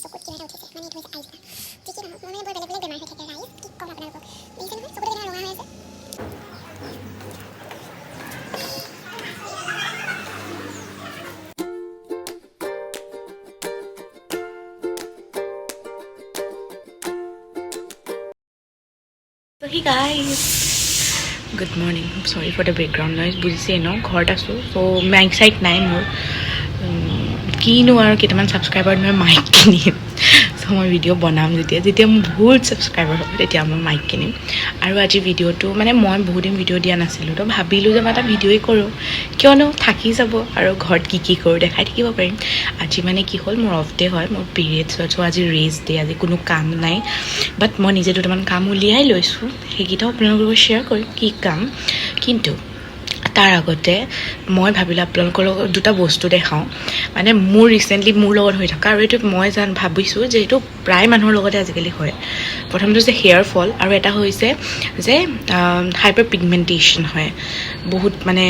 চকুত কিবা এটা উঠিছে মানে এইটো হৈছে আইচ যি কি নহওক মোৰ মানে বৰ বেলেগ বেলেগ বেমাৰ হৈ থাকে ৰাইজ কি ক'ম আপোনালোকক দেখিছে নহয় চকুটো কেনেকুৱা ৰঙা হৈ আছে So hey guys, good morning. I'm sorry for the background noise. বুজিছে ন ঘৰত আছোঁ চ' মাইক চাইক নাই মোৰ কিনো আৰু কেইটামান ছাবস্ক্ৰাইবাৰ মই মাইক কিনিম চ' মই ভিডিঅ' বনাম যেতিয়া মোৰ বহুত ছাবস্ক্ৰাইবাৰ হ'ব তেতিয়া মই মাইক কিনিম আৰু আজি ভিডিঅ'টো মানে মই বহুত দিন ভিডিঅ' দিয়া নাছিলোঁ তো ভাবিলোঁ যে মই এটা ভিডিঅ'ই কৰোঁ কিয়নো থাকি যাব আৰু ঘৰত কি কৰোঁ দেখাই থাকিব পাৰিম আজি মানে কি হ'ল মোৰ অফ ডে হয় মোৰ পিৰিয়ডছ হয় চ' আজি ৰেষ্ট ডে আজি কোনো কাম নাই বাট মই নিজে দুটামান কাম উলিয়াই লৈছোঁ সেইকেইটাও আপোনালোকৰ লগত শ্বেয়াৰ কৰিম কি কাম কিন্তু তাৰ আগতে মই ভাবিলোঁ আপোনালোকৰ লগত দুটা বস্তু দেখাওঁ মানে মোৰ ৰিচেণ্টলি মোৰ লগত হৈ থকা আৰু এইটো মই ভাবিছোঁ যে এইটো প্ৰায় মানুহৰ লগতে আজিকালি হয় প্ৰথমটো হৈছে হেয়াৰ ফল আৰু এটা হৈছে যে হাইপাৰ পিগমেণ্টেশ্যন হয় বহুত মানে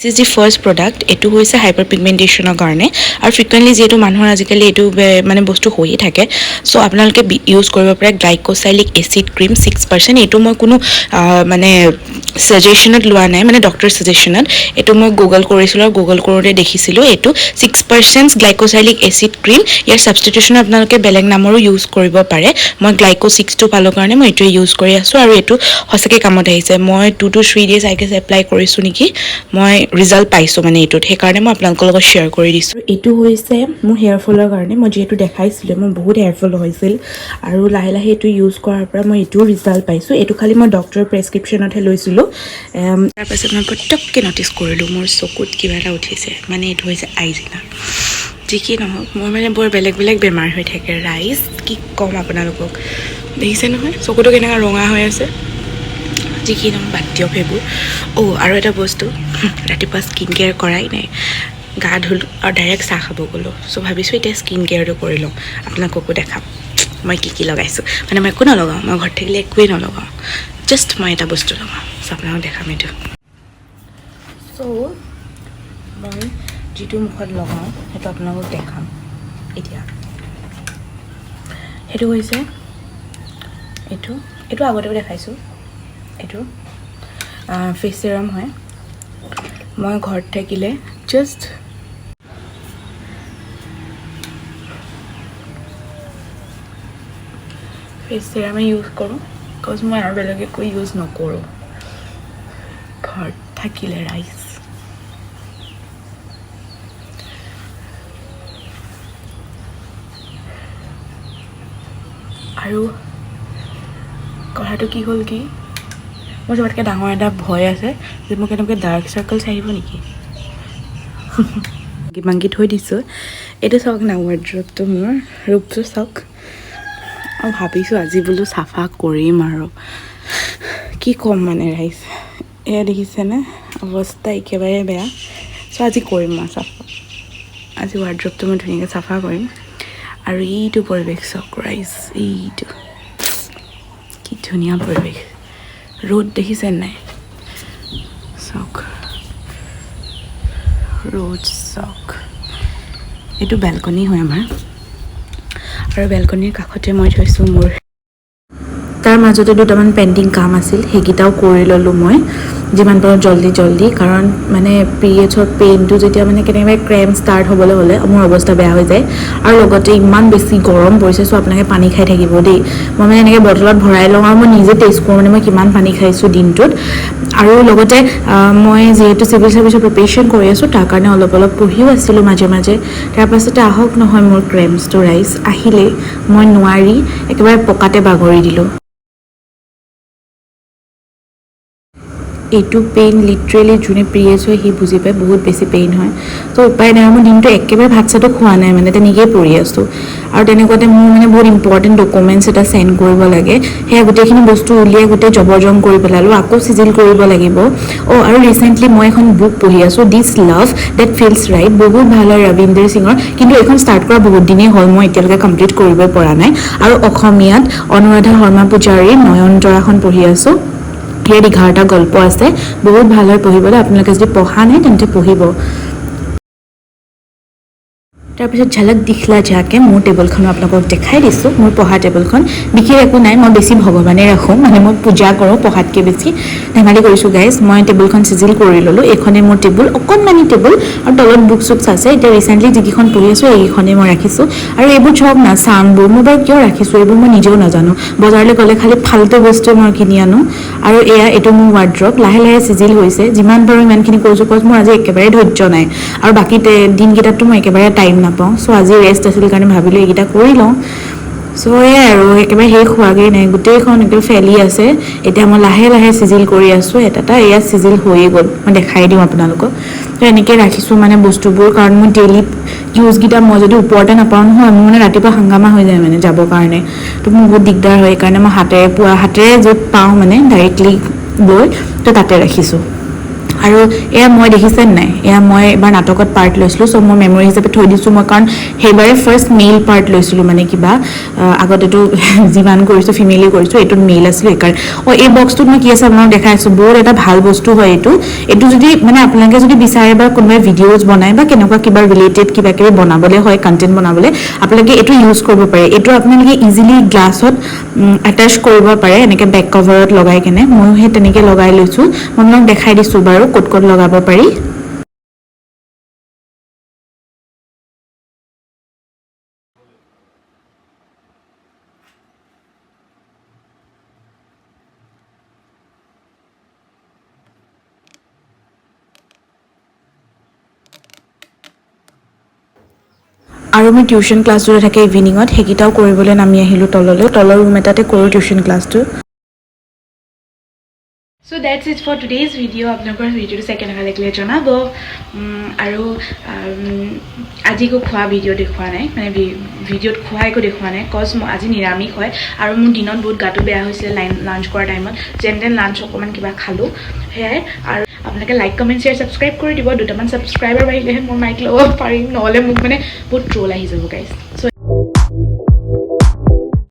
this is the first product এইটো হৈছে হাইপাৰ পিগমেণ্টেশ্যনৰ কাৰণে আৰু ফ্ৰিকুৱেণ্টলি যিহেতু মানুহৰ আজিকালি এইটো মানে বস্তু হৈয়ে থাকে চ' আপোনালোকে ইউজ কৰিব পাৰে গ্লাইক'চাইলিক এচিড ক্ৰীম 6% এইটো মই কোনো মানে ছাজেশ্যনত লোৱা নাই মানে ডক্টৰ ছাজেশ্যনত এইটো মই গুগল কৰিছিলোঁ আৰু গুগল কৰোঁতে দেখিছিলোঁ এইটো 6% গ্লাইক'চাইলিক এচিড ক্ৰীম ইয়াৰ ছাবষ্টিটিউশ্যন আপোনালোকে বেলেগ নামৰো ইউজ কৰিব পাৰে মই গ্লাইক' 6টো পালোঁ কাৰণে মই এইটোৱে ইউজ কৰি আছোঁ আৰু এইটো সঁচাকৈ কামত আহিছে মই 2 to 3 days I guess apply কৰিছোঁ নেকি মই ৰিজাল্ট পাইছোঁ মানে এইটোত সেইকাৰণে মই আপোনালোকৰ লগত শ্বেয়াৰ কৰি দিছোঁ এইটো হৈছে মোৰ হেয়াৰ ফলৰ কাৰণে মই যিহেতু দেখাইছিলোঁ মোৰ বহুত হেয়াৰ ফল হৈছিল আৰু লাহে লাহে এইটো ইউজ কৰাৰ পৰা মই এইটোও ৰিজাল্ট পাইছোঁ এইটো খালি মই ডক্টৰৰ প্ৰেছক্ৰিপশ্যনতহে লৈছিলোঁ তাৰপাছত মই পটককৈ ন'টিছ কৰিলোঁ মোৰ চকুত কিবা এটা উঠিছে মানে এইটো হৈছে আইজিনা যি কি নহওক মোৰ মানে বৰ বেলেগ বেলেগ বেমাৰ হৈ থাকে ৰাইজ কি ক'ম আপোনালোকক দেখিছে নহয় চকুটো কেনেকুৱা ৰঙা হৈ আছে যি কি নহওক বাদ দিয়ক সেইবোৰ আৰু এটা বস্তু ৰাতিপুৱা স্কিন কেয়াৰ কৰাই নাই গা ধুলোঁ আৰু ডাইৰেক্ট চাহ খাব গ'লোঁ চ' ভাবিছোঁ এতিয়া স্কিন কেয়াৰটো কৰি লওঁ আপোনালোককো দেখাম মই কি লগাইছোঁ মানে মই একো নলগাওঁ মই ঘৰত থাকিলে একোৱেই নলগাওঁ জাষ্ট মই এটা বস্তু লগাওঁ চ' আপোনালোকক দেখাম এইটো চ' মই যিটো মুখত লগাওঁ সেইটো আপোনালোকক দেখাম এতিয়া সেইটো হৈছে এইটো আগতেও দেখাইছোঁ এইটো ফেচ চিৰাম হয় মই ঘৰত থাকিলে জাষ্ট ফেচ চিৰামে ইউজ কৰোঁ বিকজ মই আৰু বেলেগ একো ইউজ নকৰোঁ ঘৰত থাকিলে ৰাইজ আৰু কথাটো কি হ'ল কি মোৰ চবতকৈ ডাঙৰ এটা ভয় আছে যে মোক এনেকৈ ডাৰ্ক চাৰ্কলছ আহিব নেকি মাংকি থৈ দিছোঁ এইটো চাওক না ৱাৰ্ড্ৰবটো মোৰ ৰূপটো চাওক আৰু ভাবিছোঁ আজি বোলো চাফা কৰিম আৰু কি ক'ম মানে ৰাইজ এয়া দেখিছেনে অৱস্থা একেবাৰে বেয়া চ' আজি কৰিম মই চাফা আজি ৱাৰ্ড্ৰবটো মই ধুনীয়াকৈ চাফা কৰিম আৰু এইটো পৰিৱেশ চাওক ৰাইজ এইটো কি ধুনীয়া পৰিৱেশ ৰ'দ দেখিছে নাই চাওক ৰ'দ চাওক এইটো বেলকনি হয় আমাৰ আৰু বেলকনিৰ কাষতে মই থৈছোঁ মোৰ তাৰ মাজতে দুটামান পেইণ্টিং কাম আছিল সেইকেইটাও কৰি ল'লোঁ মই যিমান পাৰোঁ জল্দি কাৰণ মানে পিৰিয়ডছৰ পেইনটো যেতিয়া মানে কেনেকৈ ক্ৰেম্প ষ্টাৰ্ট হ'বলৈ হ'লে মোৰ অৱস্থা বেয়া হৈ যায় আৰু লগতে ইমান বেছি গৰম পৰিছে চ' আপোনালোকে পানী খাই থাকিব দেই মই মানে এনেকৈ বটলত ভৰাই লওঁ আৰু মই নিজে টেষ্ট কৰোঁ মানে মই কিমান পানী খাইছোঁ দিনটোত আৰু লগতে মই যিহেতু চিভিল চাৰ্ভিচৰ প্ৰিপেৰেশ্যন কৰি আছোঁ তাৰ কাৰণে অলপ পঢ়িও আছিলোঁ মাজে মাজে তাৰপাছতে আহক নহয় মোৰ ক্ৰেম্পছটো ৰাইজ আহিলেই মই নোৱাৰি একেবাৰে পকাতে বাগৰি দিলোঁ এইটো পেইন লিটাৰেলি যোনে পিৰিয়ডছ হয় সি বুজি পায় বহুত বেছি পেইন হয় তো উপায় নাই মোৰ দিনটো একেবাৰে ভাত চাতো খোৱা নাই মানে তেনেকৈয়ে পৰি আছোঁ আৰু তেনেকুৱাতে মোৰ মানে বহুত ইম্পৰ্টেণ্ট ডকুমেণ্টছ এটা চেণ্ড কৰিব লাগে সেয়া গোটেইখিনি বস্তু উলিয়াই গোটেই জবৰজং কৰি পেলালোঁ আকৌ চিজিল কৰিব লাগিব আৰু ৰিচেণ্টলি মই এখন বুক পঢ়ি আছোঁ দিছ লাভ ডেট ফিলছ ৰাইট বহুত ভাল হয় ৰবীন্দ্ৰ সিঙৰ কিন্তু এইখন ষ্টাৰ্ট কৰা বহুত দিনেই হ'ল মই এতিয়ালৈকে কমপ্লিট কৰিবই পৰা নাই আৰু অসমীয়াত অনুৰাধা শৰ্মা পূজাৰীৰ নয়নতৰাখন পঢ়ি আছোঁ ইয়াত 11টা গল্প আছে বহুত ভাল হয় পঢ়িবলৈ আপোনালোকে যদি পঢ়া নাই তেন্তে পঢ়িব তাৰপিছত ঝলক দিখলা যাকে মোৰ টেবুলখন আপোনালোকক দেখাই দিছোঁ মোৰ পঢ়া টেবুলখন বিশেষ একো নাই মই বেছি ভগৱানে ৰাখোঁ মানে মই পূজা কৰোঁ পঢ়াতকৈ বেছি ধেমালি কৰিছোঁ গাইজ মই টেবুলখন চিজিল কৰি ল'লোঁ এইখনেই মোৰ টেবুল অকণমানি টেবুল আৰু তলত বুক চুকছ আছে এতিয়া ৰিচেণ্টলি যিকেইখন পঢ়ি আছোঁ এইকেইখনেই মই ৰাখিছোঁ আৰু এইবোৰ চব না চাউণ্ডবোৰ মই বাৰু কিয় ৰাখিছোঁ এইবোৰ মই নিজেও নাজানো বজাৰলৈ গ'লে খালি ফাল্টু বস্তু মই কিনি আনো আৰু এইটো মোৰ ৱাৰ্ড্ৰপ লাহে লাহে চিজিল হৈছে যিমান পাৰোঁ ইমানখিনি কৰিছোঁ কজ মোৰ আজি একেবাৰে ধৈৰ্য নাই আৰু বাকী দিনকেইটাততো মই একেবাৰে টাইম নাপাওঁ চ' আজি ৰেষ্ট আছিল কাৰণে ভাবিলোঁ এইকেইটা কৰি লওঁ চ' এয়াই আৰু একেবাৰে শেষ হোৱাগৈ নাই গোটেইখন একদম ফেলি আছে এতিয়া মই লাহে লাহে চিজিল কৰি আছোঁ এটা এয়া চিজিল হৈয়ে গ'ল মই দেখাই দিওঁ আপোনালোকক ত' এনেকৈ ৰাখিছোঁ মানে বস্তুবোৰ কাৰণ মোৰ ডেইলি ইউজকেইটা মই যদি ওপৰতে নাপাওঁ নহয় মোৰ মানে ৰাতিপুৱা হাংগামা হৈ যায় মানে যাবৰ কাৰণে তো মোৰ বহুত দিগদাৰ হয় সেইকাৰণে মই হাতেৰে য'ত পাওঁ মানে ডাইৰেক্টলি গৈ তো তাতে ৰাখিছোঁ আৰু এয়া মই দেখিছে নাই এয়া মই এবাৰ নাটকত পাৰ্ট লৈছিলোঁ চ' মই মেমৰি হিচাপে থৈ দিছোঁ মই কাৰণ সেইবাৰে ফাৰ্ষ্ট মেইল পাৰ্ট লৈছিলোঁ মানে কিবা আগতেতো যিমান কৰিছোঁ ফিমেলি কৰিছোঁ এইটোত মেইল আছিলোঁ সেইকাৰণে এই বক্সটোত মই কি আছে আপোনালোকক দেখাই আছোঁ বহুত এটা ভাল বস্তু হয় এইটো যদি মানে আপোনালোকে যদি বিচাৰে বা কোনোবাই ভিডিঅ'জ বনায় বা কেনেকুৱা কিবা ৰিলেটেড কিবা কিবি বনাবলৈ হয় কণ্টেণ্ট বনাবলৈ আপোনালোকে এইটো ইউজ কৰিব পাৰে এইটো আপোনালোকে ইজিলি গ্লাছত এটাচ কৰিব পাৰে এনেকৈ বেক কভাৰত লগাই কেনে ময়ো সেই তেনেকৈ লগাই লৈছোঁ মই আপোনালোক দেখাই দিছোঁ বাৰু ক'ত ক'ত লগাব পাৰি আৰু মই টিউশ্যন ক্লাছটো থাকে ইভিনিঙত সেইকেইটাও কৰিবলৈ নামি আহিলোঁ তলৰ ৰুম এটাতে কৰোঁ টিউশ্যন ক্লাছটো So that's it for today's video. আপোনালোকৰ ভিডিঅ'টো চাই কেনেকুৱা লাগিলে জনাব আৰু আজি একো খোৱা ভিডিঅ' দেখুওৱা নাই মানে ভিডিঅ'ত খোৱা একো দেখুওৱা নাই কজ আজি নিৰামিষ হয় আৰু মোৰ দিনত বহুত গাটো বেয়া হৈছিলে লাঞ্চ কৰাৰ টাইমত যেন লাঞ্চ অকণমান কিবা খালোঁ সেয়াই আৰু আপোনালোকে লাইক কমেণ্ট শ্বেয়াৰ ছাবস্ক্ৰাইব কৰি দিব দুটামান ছাবস্ক্ৰাইবাৰ বাঢ়িলেহে মোৰ মাইক ল'ব পাৰিম নহ'লে মোক মানে বহুত ট্ৰল আহি যাব গাইজ